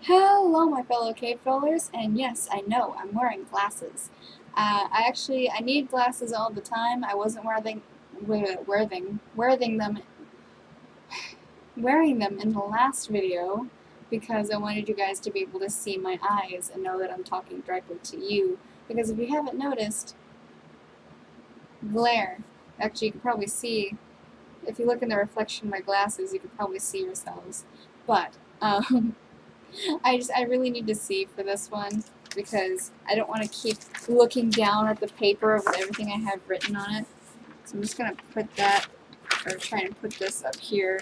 Hello, my fellow cave dwellers, and yes, I know, I'm wearing glasses. I need glasses all the time. I wasn't wearing them in the last video because I wanted you guys to be able to see my eyes and know that I'm talking directly to you. Because if you haven't noticed, glare. Actually, you can probably see, if you look in the reflection of my glasses, you can probably see yourselves. But, I really need to see for this one because I don't want to keep looking down at the paper with everything I have written on it. So I'm just going to put that, or try and put this up here.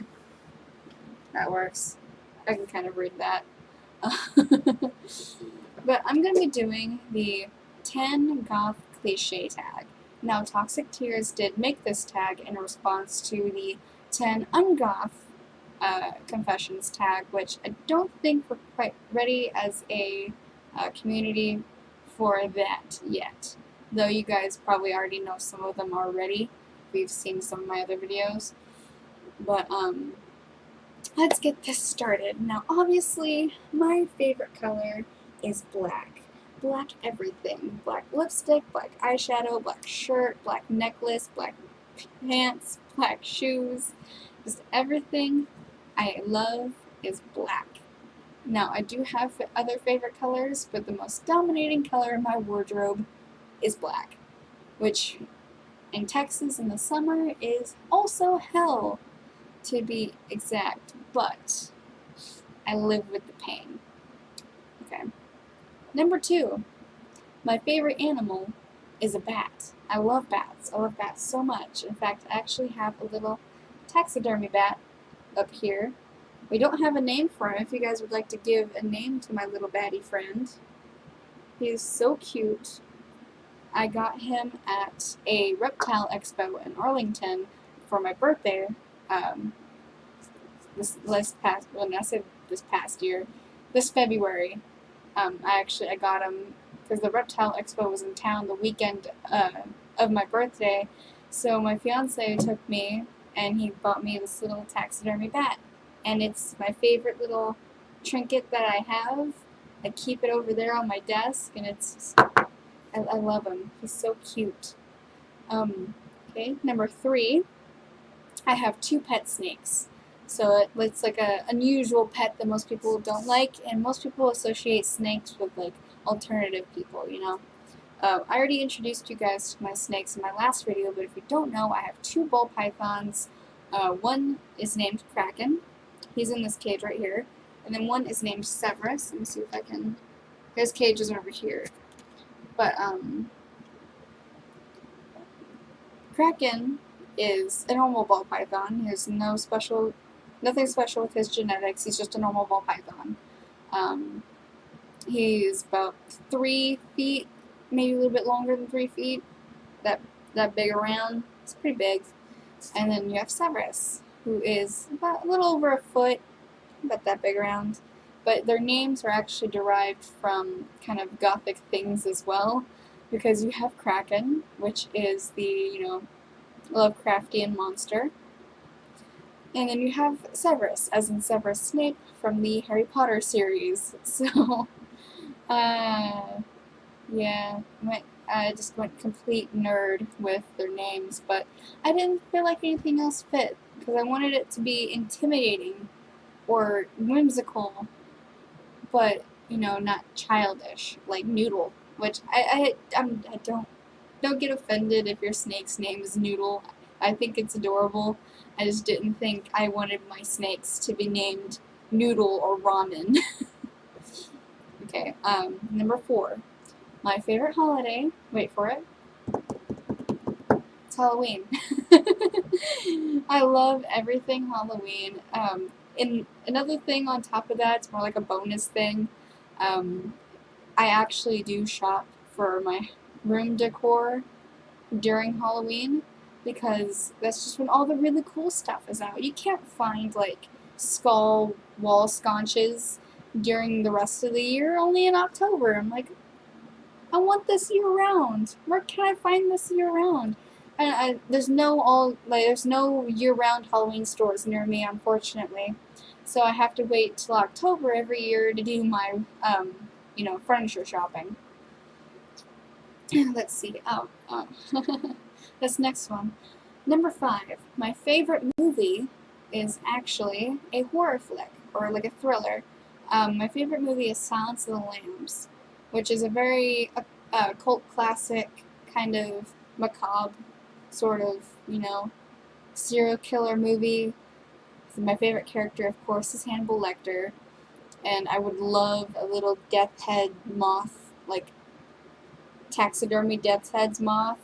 That works. I can kind of read that. But I'm going to be doing the 10 Goth Cliche Tag. Now, Toxic Tears did make this tag in response to the 10 Ungoth Confessions tag, which I don't think we're quite ready as a community for that yet. Though you guys probably already know some of them already. We've seen some of my other videos. But, let's get this started. Now, obviously, my favorite color is black. Black everything. Black lipstick, black eyeshadow, black shirt, black necklace, black pants, black shoes. Just everything I love is black. Now, I do have other favorite colors, but the most dominating color in my wardrobe is black, which in Texas in the summer is also hell, to be exact, but I live with the pain. Okay. Number 2, my favorite animal is a bat. I love bats. I love bats so much. In fact, I actually have a little taxidermy bat up here. We don't have a name for him. If you guys would like to give a name to my little batty friend. He's so cute. I got him at a reptile expo in Arlington for my birthday. This February. I got him because the reptile expo was in town the weekend of my birthday. So my fiance took me and he bought me this little taxidermy bat. And it's my favorite little trinket that I have. I keep it over there on my desk, and I love him. He's so cute. Okay, number 3, I have 2 pet snakes. So it's like an unusual pet that most people don't like, and most people associate snakes with like alternative people, you know. I already introduced you guys to my snakes in my last video, but if you don't know, I have 2 ball pythons. One is named Kraken. He's in this cage right here. And then one is named Severus. Let me see if I can... His cage is over here. But, Kraken is a normal ball python. He has nothing special with his genetics. He's just a normal ball python. He's about 3 feet, maybe a little bit longer than 3 feet. That big around. It's pretty big. And then you have Severus, who is about a little over a foot, about that big around. But their names are actually derived from kind of gothic things as well, because you have Kraken, which is the, you know, Lovecraftian monster. And then you have Severus, as in Severus Snape from the Harry Potter series. So, yeah, I just went complete nerd with their names, but I didn't feel like anything else fit, because I wanted it to be intimidating or whimsical, but, you know, not childish, like Noodle, which I don't get offended if your snake's name is Noodle. I think it's adorable. I just didn't think I wanted my snakes to be named Noodle or Ramen. Okay, number 4. My favorite holiday, wait for it, it's Halloween. I love everything Halloween. And another thing on top of that, it's more like a bonus thing, I actually do shop for my room decor during Halloween, because that's just when all the really cool stuff is out. You can't find, like, skull wall sconces during the rest of the year, only in October. I'm like, I want this year-round. Where can I find this year-round? There's no year-round Halloween stores near me, unfortunately. so I have to wait till October every year to do my, furniture shopping. Let's see. This next one. Number 5. My favorite movie is actually a horror flick, or like a thriller. My favorite movie is Silence of the Lambs, which is a very cult classic, kind of macabre, sort of, serial killer movie. My favorite character, of course, is Hannibal Lecter, and I would love a little death head moth, like taxidermy death's head's moth,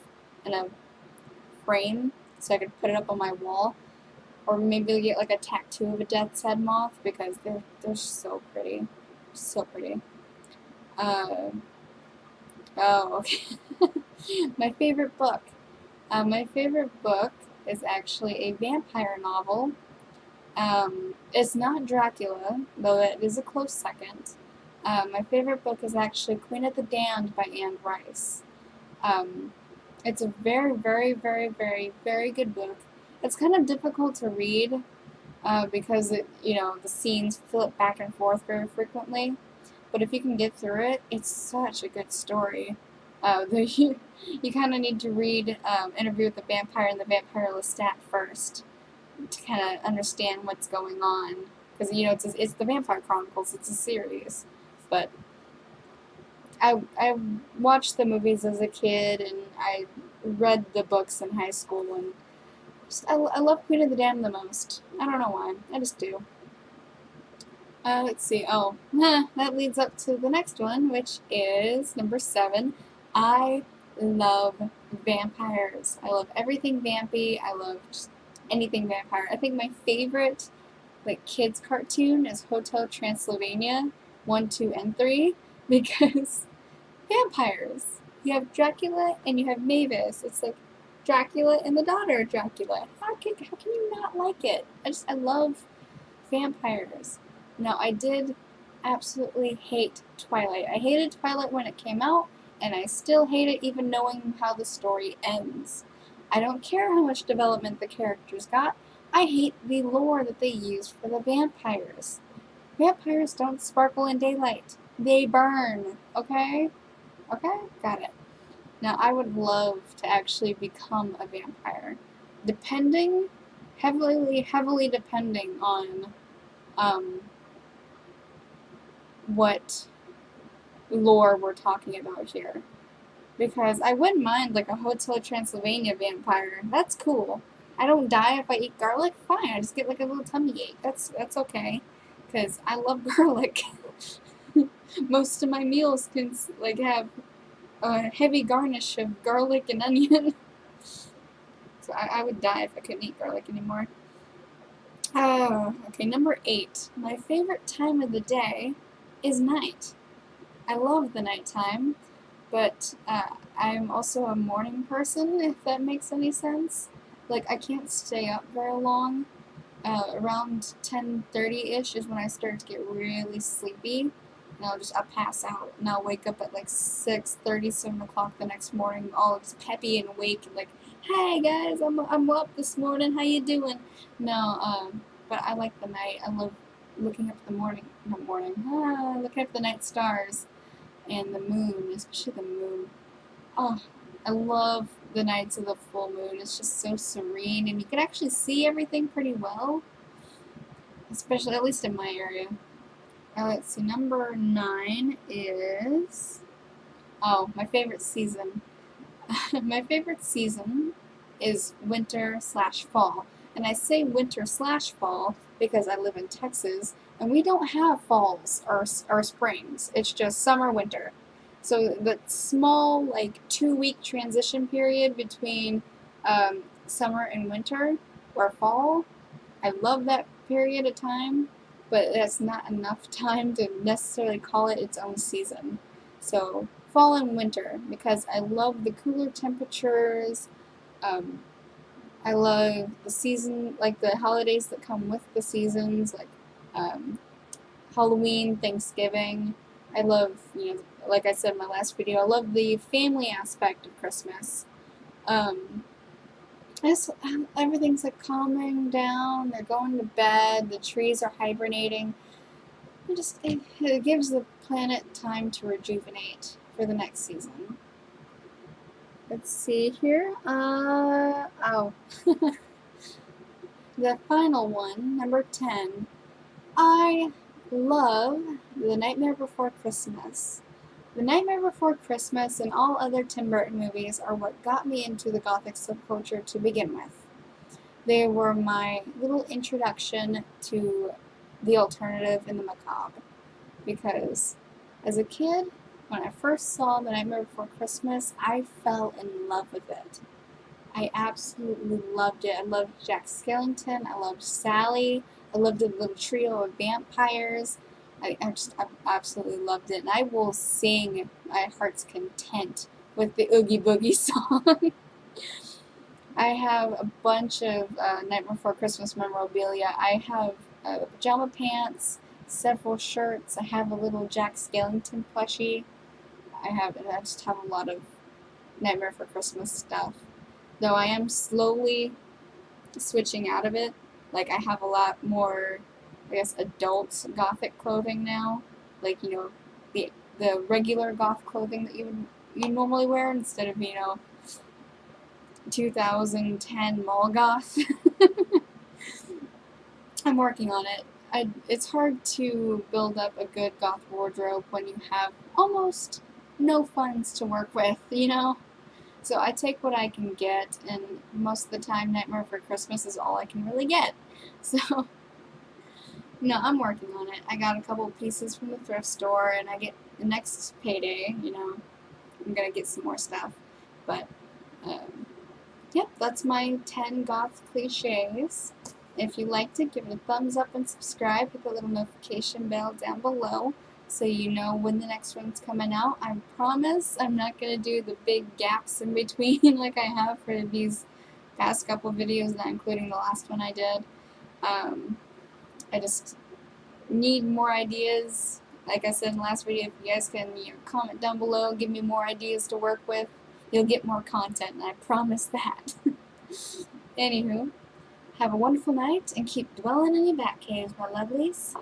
in a frame, so I could put it up on my wall. Or maybe get like a tattoo of a death's head moth, because they're so pretty. So pretty. Okay. My favorite book. My favorite book is actually a vampire novel. It's not Dracula, though it is a close second. My favorite book is actually Queen of the Damned by Anne Rice. It's a very, very, very, very, very good book. It's kind of difficult to read because the scenes flip back and forth very frequently. But if you can get through it, it's such a good story. You kind of need to read Interview with the Vampire and the Vampire Lestat first to kind of understand what's going on. Because it's the Vampire Chronicles. It's a series, but I watched the movies as a kid, and I read the books in high school, and I love Queen of the Damned the most. I don't know why. I just do. Let's see. Oh, that leads up to the next one, which is number 7. I love vampires. I love everything vampy. I love just anything vampire. I think my favorite kids cartoon is Hotel Transylvania 1, 2, and 3 because vampires. You have Dracula and you have Mavis. It's like Dracula and the daughter of Dracula. How can you not like it? I love vampires. Now, I did absolutely hate Twilight. I hated Twilight when it came out, and I still hate it even knowing how the story ends. I don't care how much development the characters got. I hate the lore that they used for the vampires. Vampires don't sparkle in daylight. They burn, okay? Okay? Got it. Now, I would love to actually become a vampire. Heavily depending on what lore we're talking about here. Because I wouldn't mind a Hotel Transylvania vampire. That's cool. I don't die if I eat garlic. Fine, I just get a little tummy ache. That's okay. Because I love garlic. Most of my meals can have a heavy garnish of garlic and onion. So I would die if I couldn't eat garlic anymore. Okay, number 8. My favorite time of the day is night. I love the nighttime, but I'm also a morning person, if that makes any sense. I can't stay up very long. Around 10:30-ish is when I start to get really sleepy, and I'll pass out, and I'll wake up at 6:30, 7 o'clock the next morning, all just peppy and awake, and hey guys, I'm up this morning, how you doing? No, but I like the night. I love looking up looking up the night stars and the moon, especially the moon. Oh, I love the nights of the full moon. It's just so serene, and you can actually see everything pretty well, especially at least in my area. Let's see, number 9 is my favorite season. My favorite season is winter/fall. And I say winter/fall because I live in Texas, and we don't have falls or springs. It's just summer, winter. So the small, 2-week transition period between summer and winter, or fall, I love that period of time, but that's not enough time to necessarily call it its own season. So fall and winter, because I love the cooler temperatures. I love the season, the holidays that come with the seasons, Halloween, Thanksgiving. I love, like I said in my last video, I love the family aspect of Christmas. Everything's like calming down. They're going to bed. The trees are hibernating. It gives the planet time to rejuvenate for the next season. Let's see here. Oh. The final one, number 10. I love The Nightmare Before Christmas. The Nightmare Before Christmas and all other Tim Burton movies are what got me into the Gothic subculture to begin with. They were my little introduction to the alternative and the macabre. Because as a kid, when I first saw The Nightmare Before Christmas, I fell in love with it. I absolutely loved it. I loved Jack Skellington. I loved Sally. I loved the little trio of vampires. I absolutely loved it. And I will sing my heart's content with the Oogie Boogie song. I have a bunch of Night Before Christmas memorabilia. I have pajama pants, several shirts. I have a little Jack Skellington plushie. I just have a lot of Nightmare for Christmas stuff. Though I am slowly switching out of it. Like, I have a lot more, I guess, adult Gothic clothing now. Like, the regular goth clothing that you normally wear instead of, 2010 mall goth. I'm working on it. It's hard to build up a good goth wardrobe when you have almost no funds to work with, So I take what I can get, and most of the time Nightmare for Christmas is all I can really get. So, I'm working on it. I got a couple pieces from the thrift store, and I get the next payday, I'm gonna get some more stuff. But, yep, that's my 10 goth cliches. If you liked it, give it a thumbs up and subscribe. Hit the little notification bell down below so you know when the next one's coming out. I promise I'm not going to do the big gaps in between like I have for these past couple videos, not including the last one I did. I just need more ideas. Like I said in the last video, if you guys can comment down below, give me more ideas to work with, you'll get more content, and I promise that. Anywho, have a wonderful night, and keep dwelling in your bat caves, my lovelies.